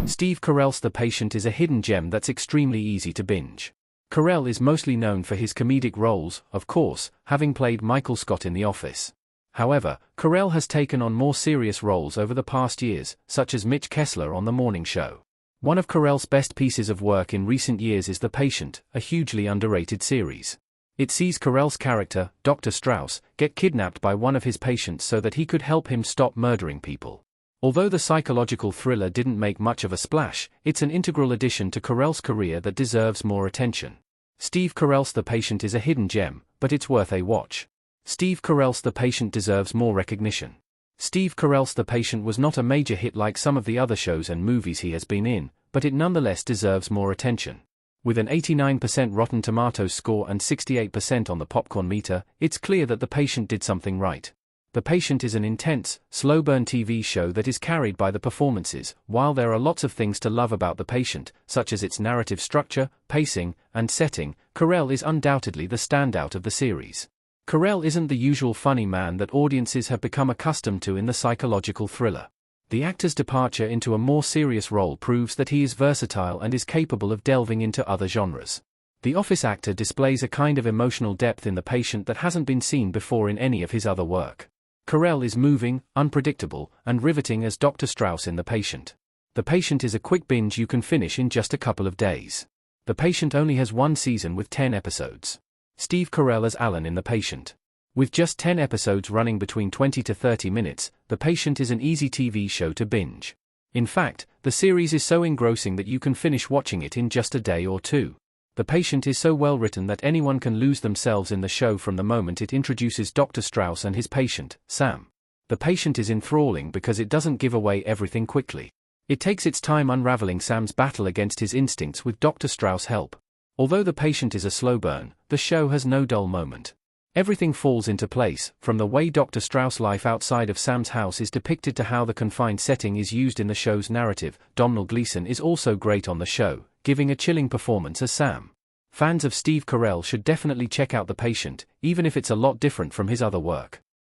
Steve Carell's The Patient is a hidden gem that's extremely easy to binge. Carell is mostly known for his comedic roles, of course, having played Michael Scott in The Office. However, Carell has taken on more serious roles over the past years, such as Mitch Kessler on The Morning Show. One of Carell's best pieces of work in recent years is The Patient, a hugely underrated series. It sees Carell's character, Dr. Strauss, get kidnapped by one of his patients so that he could help him stop murdering people. Although the psychological thriller didn't make much of a splash, it's an integral addition to Carell's career that deserves more attention. Steve Carell's The Patient is a hidden gem, but it's worth a watch. Steve Carell's The Patient deserves more recognition. Steve Carell's The Patient was not a major hit like some of the other shows and movies he has been in, but it nonetheless deserves more attention. With an 89% Rotten Tomatoes score and 68% on the popcorn meter, it's clear that The Patient did something right. The Patient is an intense, slow-burn TV show that is carried by the performances. While there are lots of things to love about The Patient, such as its narrative structure, pacing, and setting, Carell is undoubtedly the standout of the series. Carell isn't the usual funny man that audiences have become accustomed to in the psychological thriller. The actor's departure into a more serious role proves that he is versatile and is capable of delving into other genres. The Office actor displays a kind of emotional depth in The Patient that hasn't been seen before in any of his other work. Carell is moving, unpredictable, and riveting as Dr. Strauss in The Patient. The Patient is a quick binge you can finish in just a couple of days. The Patient only has one season with 10 episodes. Steve Carell as Alan in The Patient. With just 10 episodes running between 20 to 30 minutes, The Patient is an easy TV show to binge. In fact, the series is so engrossing that you can finish watching it in just a day or two. The Patient is so well written that anyone can lose themselves in the show from the moment it introduces Dr. Strauss and his patient, Sam. The Patient is enthralling because it doesn't give away everything quickly. It takes its time unraveling Sam's battle against his instincts with Dr. Strauss' help. Although The Patient is a slow burn, the show has no dull moment. Everything falls into place, from the way Dr. Strauss' life outside of Sam's house is depicted to how the confined setting is used in the show's narrative. Domhnall Gleeson is also great on the show, giving a chilling performance as Sam. Fans of Steve Carell should definitely check out The Patient, even if it's a lot different from his other work.